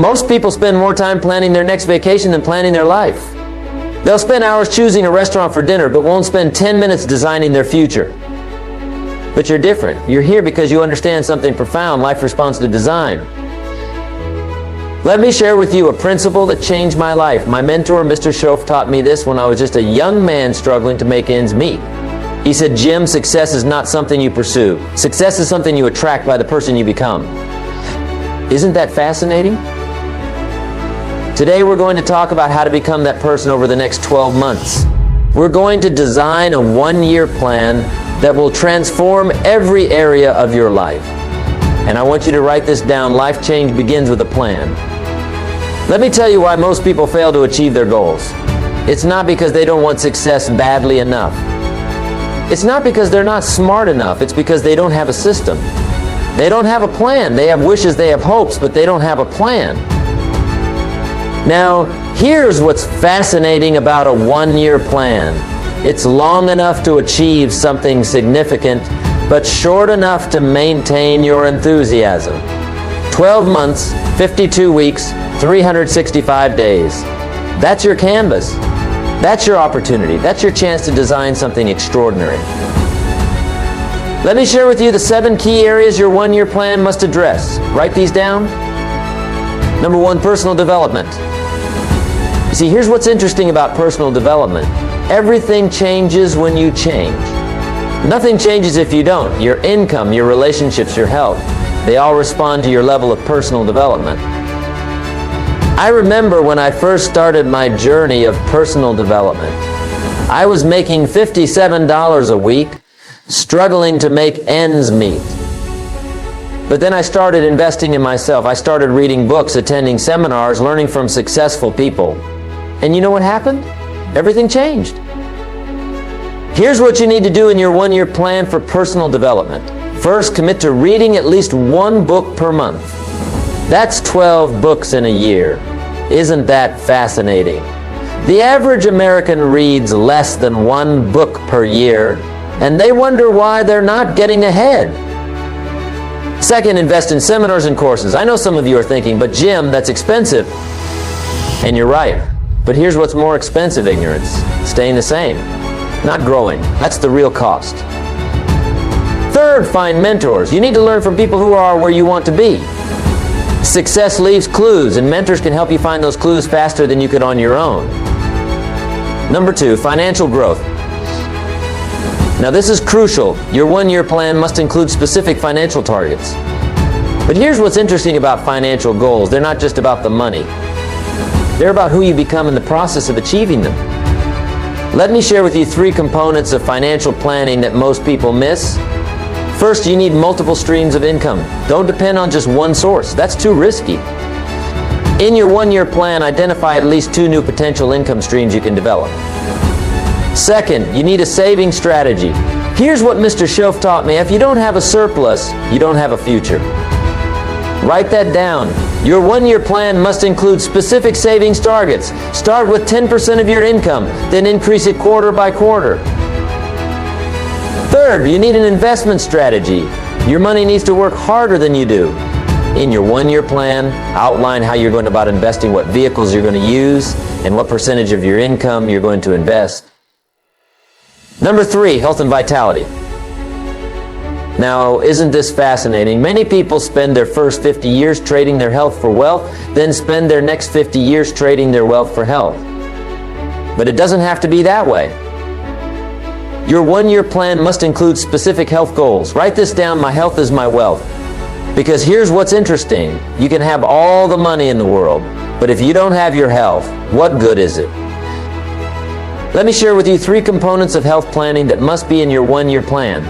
Most people spend more time planning their next vacation than planning their life. They'll spend hours choosing a restaurant for dinner, but won't spend 10 minutes designing their future. But you're different. You're here because you understand something profound. Life responds to design. Let me share with you a principle that changed my life. My mentor, Mr. Schoaf, taught me this when I was just a young man struggling to make ends meet. He said, Jim, success is not something you pursue. Success is something you attract by the person you become. Isn't that fascinating? Today we're going to talk about how to become that person over the next 12 months. We're going to design a one-year plan that will transform every area of your life. And I want you to write this down. Life change begins with a plan. Let me tell you why most people fail to achieve their goals. It's not because they don't want success badly enough. It's not because they're not smart enough. It's because they don't have a system. They don't have a plan. They have wishes, they have hopes, but they don't have a plan. Now, here's what's fascinating about a one-year plan. It's long enough to achieve something significant, but short enough to maintain your enthusiasm. 12 months, 52 weeks, 365 days. That's your canvas. That's your opportunity. That's your chance to design something extraordinary. Let me share with you the 7 key areas your one-year plan must address. Write these down. Number 1, personal development. You see, here's what's interesting about personal development. Everything changes when you change. Nothing changes if you don't. Your income, your relationships, your health, they all respond to your level of personal development. I remember when I first started my journey of personal development. I was making $57 a week, struggling to make ends meet. But then I started investing in myself. I started reading books, attending seminars, learning from successful people. And you know what happened? Everything changed. Here's what you need to do in your one-year plan for personal development. First, commit to reading at least 1 book per month. That's 12 books in a year. Isn't that fascinating? The average American reads less than 1 book per year, and they wonder why they're not getting ahead. Second, invest in seminars and courses. I know some of you are thinking, but Jim, that's expensive. And you're right. But here's what's more expensive, ignorance. Staying the same. Not growing. That's the real cost. Third, find mentors. You need to learn from people who are where you want to be. Success leaves clues, and mentors can help you find those clues faster than you could on your own. Number 2, financial growth. Now this is crucial. Your one-year plan must include specific financial targets. But here's what's interesting about financial goals. They're not just about the money. They're about who you become in the process of achieving them. Let me share with you 3 components of financial planning that most people miss. First, you need multiple streams of income. Don't depend on just one source. That's too risky. In your one-year plan, identify at least 2 new potential income streams you can develop. Second, you need a saving strategy. Here's what Mr. Schoaf taught me. If you don't have a surplus, you don't have a future. Write that down. Your one-year plan must include specific savings targets. Start with 10% of your income, then increase it quarter by quarter. Third, you need an investment strategy. Your money needs to work harder than you do. In your one-year plan, outline how you're going about investing, what vehicles you're going to use, and what percentage of your income you're going to invest. Number 3, health and vitality. Now, isn't this fascinating? Many people spend their first 50 years trading their health for wealth, then spend their next 50 years trading their wealth for health. But it doesn't have to be that way. Your one-year plan must include specific health goals. Write this down, my health is my wealth. Because here's what's interesting. You can have all the money in the world, but if you don't have your health, what good is it? Let me share with you 3 components of health planning that must be in your one-year plan.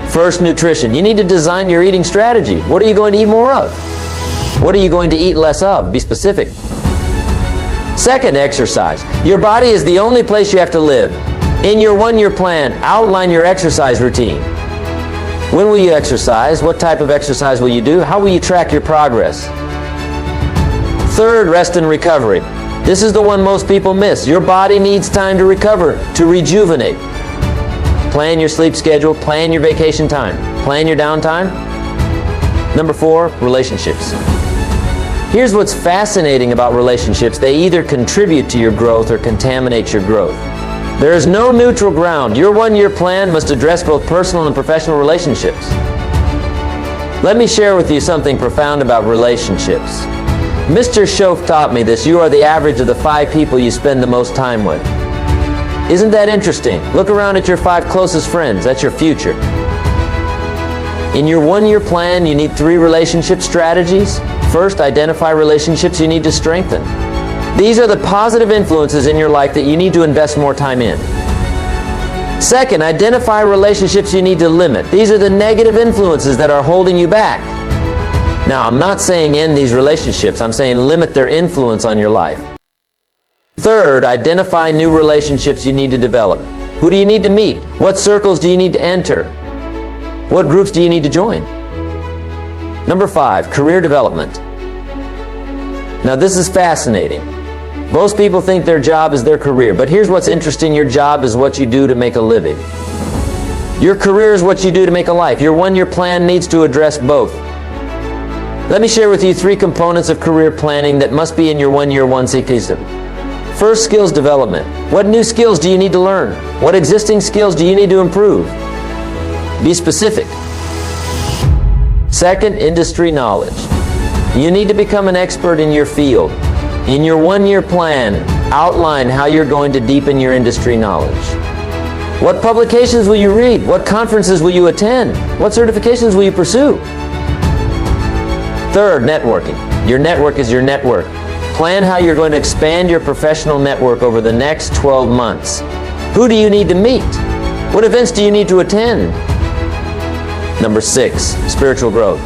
First, nutrition. You need to design your eating strategy. What are you going to eat more of? What are you going to eat less of? Be specific. Second, exercise. Your body is the only place you have to live. In your one-year plan, outline your exercise routine. When will you exercise? What type of exercise will you do? How will you track your progress? Third, rest and recovery. This is the one most people miss. Your body needs time to recover, to rejuvenate. Plan your sleep schedule, plan your vacation time, plan your downtime. Number 4, relationships. Here's what's fascinating about relationships. They either contribute to your growth or contaminate your growth. There is no neutral ground. Your one-year plan must address both personal and professional relationships. Let me share with you something profound about relationships. Mr. Schoaf taught me this: you are the average of the 5 people you spend the most time with. Isn't that interesting? Look around at your 5 closest friends. That's your future. In your one-year plan, you need 3 relationship strategies. First, identify relationships you need to strengthen. These are the positive influences in your life that you need to invest more time in. Second, identify relationships you need to limit. These are the negative influences that are holding you back. Now, I'm not saying end these relationships. I'm saying limit their influence on your life. Third, identify new relationships you need to develop. Who do you need to meet? What circles do you need to enter? What groups do you need to join? Number 5, career development. Now, this is fascinating. Most people think their job is their career, but here's what's interesting. Your job is what you do to make a living. Your career is what you do to make a life. Your one-year plan needs to address both. Let me share with you 3 components of career planning that must be in your one-year 1C system. First, skills development. What new skills do you need to learn? What existing skills do you need to improve? Be specific. Second, industry knowledge. You need to become an expert in your field. In your one-year plan, outline how you're going to deepen your industry knowledge. What publications will you read? What conferences will you attend? What certifications will you pursue? Third, networking. Your network is your network. Plan how you're going to expand your professional network over the next 12 months. Who do you need to meet? What events do you need to attend? Number 6, spiritual growth.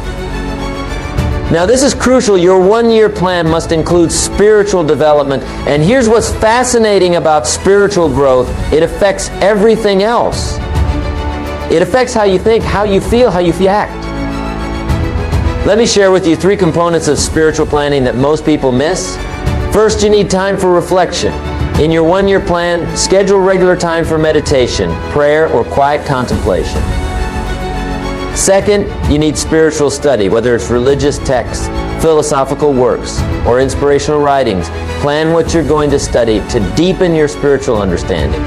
Now, this is crucial. Your one-year plan must include spiritual development. And here's what's fascinating about spiritual growth. It affects everything else. It affects how you think, how you feel, how you act. Let me share with you 3 components of spiritual planning that most people miss. First, you need time for reflection. In your one-year plan, schedule regular time for meditation, prayer, or quiet contemplation. Second, you need spiritual study, whether it's religious texts, philosophical works, or inspirational writings. Plan what you're going to study to deepen your spiritual understanding.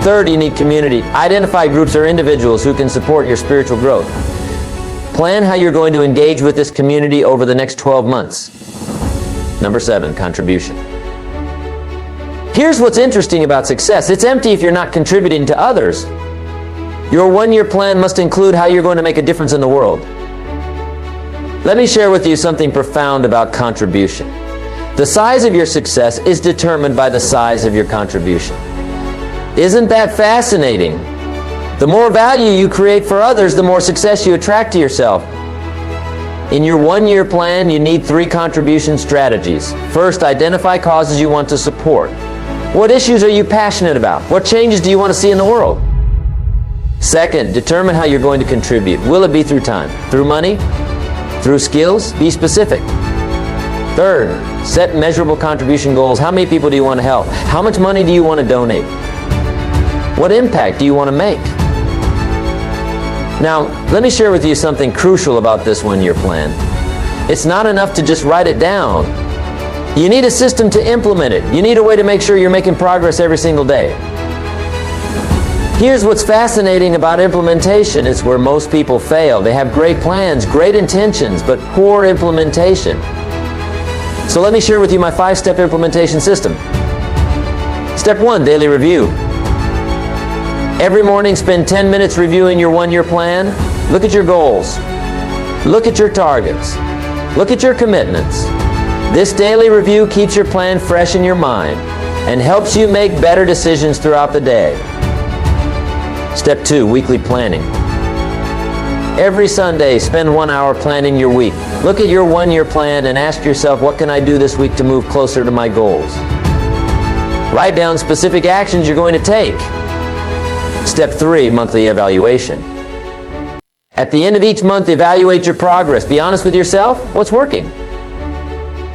Third, you need community. Identify groups or individuals who can support your spiritual growth. Plan how you're going to engage with this community over the next 12 months. Number 7, contribution. Here's what's interesting about success. It's empty if you're not contributing to others. Your one-year plan must include how you're going to make a difference in the world. Let me share with you something profound about contribution. The size of your success is determined by the size of your contribution. Isn't that fascinating? The more value you create for others, the more success you attract to yourself. In your one-year plan, you need 3 contribution strategies. First, identify causes you want to support. What issues are you passionate about? What changes do you want to see in the world? Second, determine how you're going to contribute. Will it be through time? Through money? Through skills? Be specific. Third, set measurable contribution goals. How many people do you want to help? How much money do you want to donate? What impact do you want to make? Now, let me share with you something crucial about this one-year plan. It's not enough to just write it down. You need a system to implement it. You need a way to make sure you're making progress every single day. Here's what's fascinating about implementation. It's where most people fail. They have great plans, great intentions, but poor implementation. So let me share with you my 5-step implementation system. Step 1, daily review. Every morning, spend 10 minutes reviewing your one-year plan. Look at your goals. Look at your targets. Look at your commitments. This daily review keeps your plan fresh in your mind and helps you make better decisions throughout the day. Step 2, weekly planning. Every Sunday, spend 1 hour planning your week. Look at your one-year plan and ask yourself, what can I do this week to move closer to my goals? Write down specific actions you're going to take. Step 3, monthly evaluation. At the end of each month, evaluate your progress. Be honest with yourself. What's working?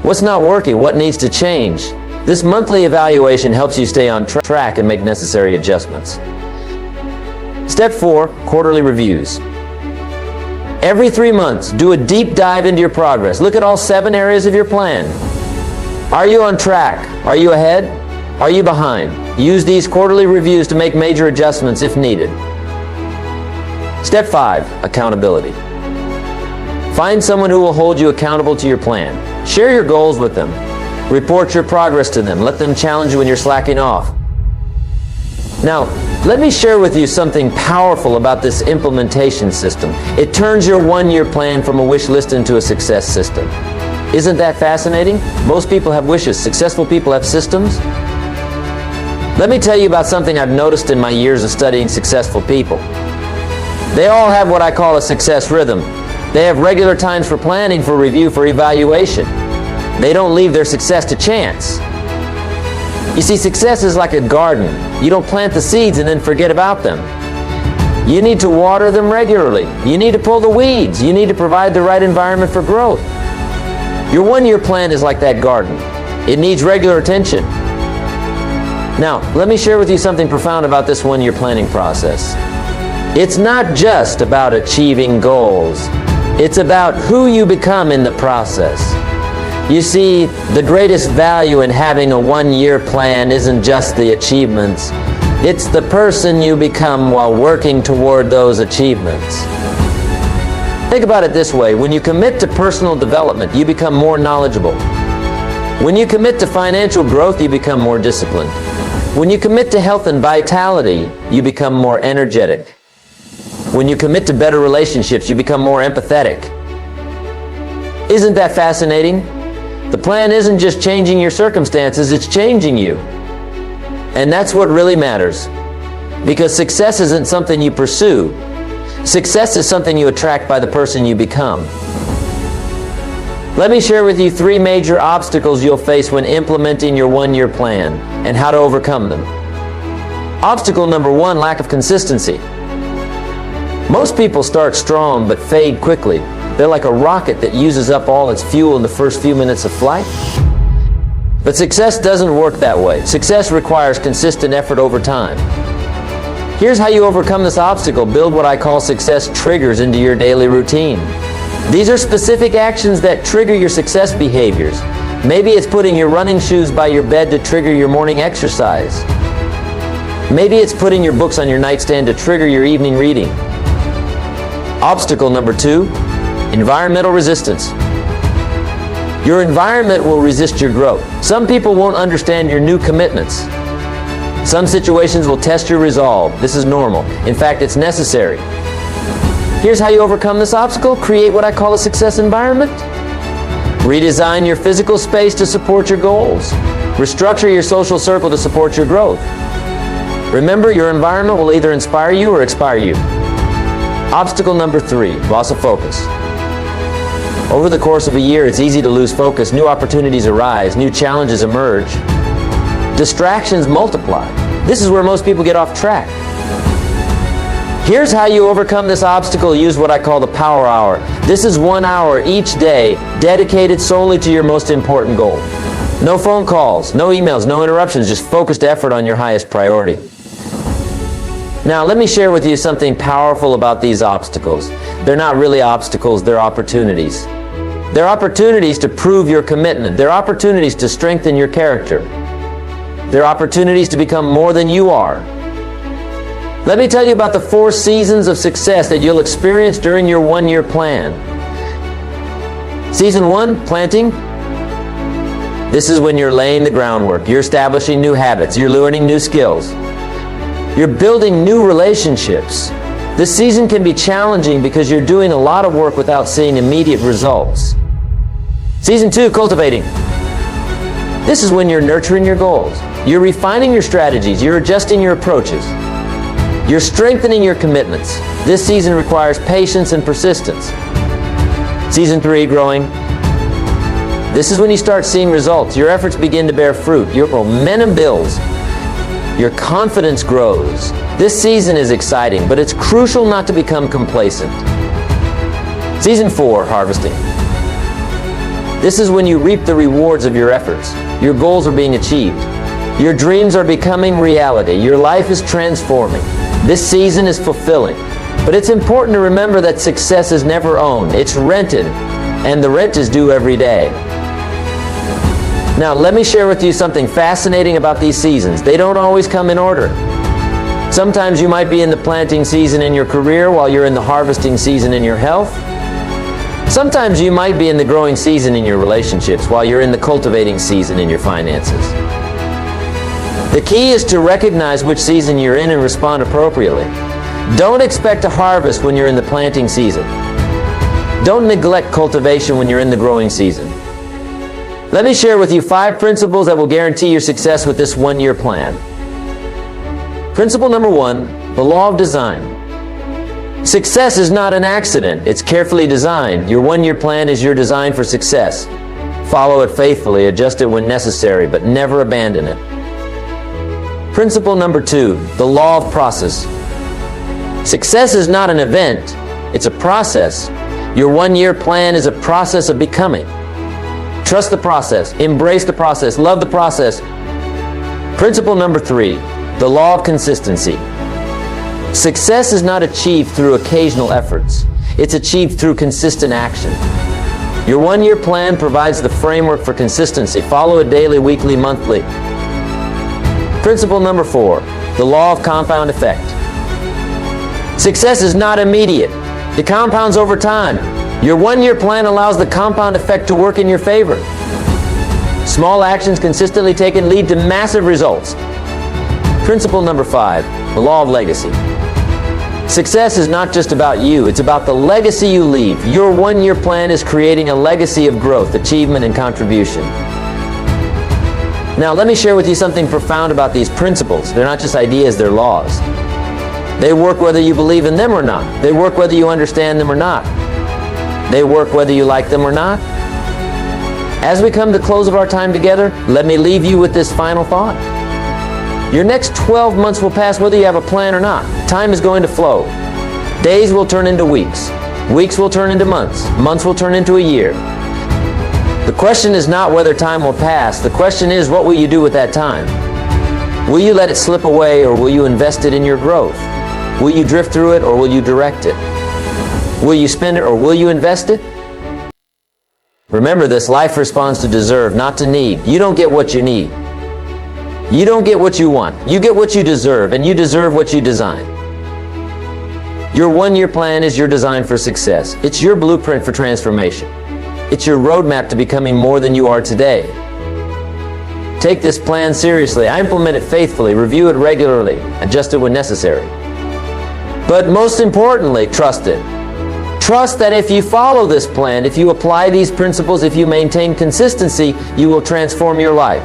What's not working? What needs to change? This monthly evaluation helps you stay on track and make necessary adjustments. Step 4, quarterly reviews. Every 3 months, do a deep dive into your progress. Look at all 7 areas of your plan. Are you on track? Are you ahead? Are you behind? Use these quarterly reviews to make major adjustments if needed. Step 5, accountability. Find someone who will hold you accountable to your plan. Share your goals with them. Report your progress to them. Let them challenge you when you're slacking off. Now, let me share with you something powerful about this implementation system. It turns your one-year plan from a wish list into a success system. Isn't that fascinating? Most people have wishes. Successful people have systems. Let me tell you about something I've noticed in my years of studying successful people. They all have what I call a success rhythm. They have regular times for planning, for review, for evaluation. They don't leave their success to chance. You see, success is like a garden. You don't plant the seeds and then forget about them. You need to water them regularly. You need to pull the weeds. You need to provide the right environment for growth. Your one-year plan is like that garden. It needs regular attention. Now, let me share with you something profound about this one-year planning process. It's not just about achieving goals. It's about who you become in the process. You see, the greatest value in having a one-year plan isn't just the achievements. It's the person you become while working toward those achievements. Think about it this way. When you commit to personal development, you become more knowledgeable. When you commit to financial growth, you become more disciplined. When you commit to health and vitality, you become more energetic. When you commit to better relationships, you become more empathetic. Isn't that fascinating? The plan isn't just changing your circumstances, it's changing you. And that's what really matters. Because success isn't something you pursue. Success is something you attract by the person you become. Let me share with you 3 major obstacles you'll face when implementing your one-year plan and how to overcome them. Obstacle number 1, lack of consistency. Most people start strong but fade quickly. They're like a rocket that uses up all its fuel in the first few minutes of flight. But success doesn't work that way. Success requires consistent effort over time. Here's how you overcome this obstacle. Build what I call success triggers into your daily routine. These are specific actions that trigger your success behaviors. Maybe it's putting your running shoes by your bed to trigger your morning exercise. Maybe it's putting your books on your nightstand to trigger your evening reading. Obstacle number 2, environmental resistance. Your environment will resist your growth. Some people won't understand your new commitments. Some situations will test your resolve. This is normal. In fact, it's necessary. Here's how you overcome this obstacle. Create what I call a success environment. Redesign your physical space to support your goals. Restructure your social circle to support your growth. Remember, your environment will either inspire you or expire you. Obstacle number 3, loss of focus. Over the course of a year, it's easy to lose focus. New opportunities arise. New challenges emerge. Distractions multiply. This is where most people get off track. Here's how you overcome this obstacle. Use what I call the power hour. This is 1 hour each day dedicated solely to your most important goal. No phone calls, no emails, no interruptions, just focused effort on your highest priority. Now, let me share with you something powerful about these obstacles. They're not really obstacles, they're opportunities. They're opportunities to prove your commitment. They're opportunities to strengthen your character. They're opportunities to become more than you are. Let me tell you about the 4 seasons of success that you'll experience during your one-year plan. Season 1, planting. This is when you're laying the groundwork. You're establishing new habits. You're learning new skills. You're building new relationships. This season can be challenging because you're doing a lot of work without seeing immediate results. Season 2, cultivating. This is when you're nurturing your goals. You're refining your strategies. You're adjusting your approaches. You're strengthening your commitments. This season requires patience and persistence. Season 3, growing. This is when you start seeing results. Your efforts begin to bear fruit. Your momentum builds. Your confidence grows. This season is exciting, but it's crucial not to become complacent. Season 4, harvesting. This is when you reap the rewards of your efforts. Your goals are being achieved. Your dreams are becoming reality. Your life is transforming. This season is fulfilling. But it's important to remember that success is never owned. It's rented, and the rent is due every day. Now, let me share with you something fascinating about these seasons. They don't always come in order. Sometimes you might be in the planting season in your career while you're in the harvesting season in your health. Sometimes you might be in the growing season in your relationships while you're in the cultivating season in your finances. The key is to recognize which season you're in and respond appropriately. Don't expect a harvest when you're in the planting season. Don't neglect cultivation when you're in the growing season. Let me share with you 5 principles that will guarantee your success with this one-year plan. Principle number 1, the law of design. Success is not an accident. It's carefully designed. Your one-year plan is your design for success. Follow it faithfully, adjust it when necessary, but never abandon it. Principle number 2, the law of process. Success is not an event. It's a process. Your one-year plan is a process of becoming. Trust the process. Embrace the process. Love the process. Principle number 3, the law of consistency. Success is not achieved through occasional efforts. It's achieved through consistent action. Your one-year plan provides the framework for consistency. Follow it daily, weekly, monthly. Principle number 4, the law of compound effect. Success is not immediate. It compounds over time. Your one-year plan allows the compound effect to work in your favor. Small actions consistently taken lead to massive results. Principle number 5, the law of legacy. Success is not just about you, it's about the legacy you leave. Your one-year plan is creating a legacy of growth, achievement, and contribution. Now, let me share with you something profound about these principles. They're not just ideas, they're laws. They work whether you believe in them or not. They work whether you understand them or not. They work whether you like them or not. As we come to the close of our time together, let me leave you with this final thought. Your next 12 months will pass whether you have a plan or not. Time is going to flow. Days will turn into weeks. Weeks will turn into months. Months will turn into a year. The question is not whether time will pass. The question is, what will you do with that time? Will you let it slip away, or will you invest it in your growth? Will you drift through it, or will you direct it? Will you spend it, or will you invest it? Remember this, life responds to deserve, not to need. You don't get what you need. You don't get what you want. You get what you deserve, and you deserve what you design. Your one-year plan is your design for success. It's your blueprint for transformation. It's your roadmap to becoming more than you are today. Take this plan seriously. Implement it faithfully. Review it regularly. Adjust it when necessary. But most importantly, trust it. Trust that if you follow this plan, if you apply these principles, if you maintain consistency, you will transform your life.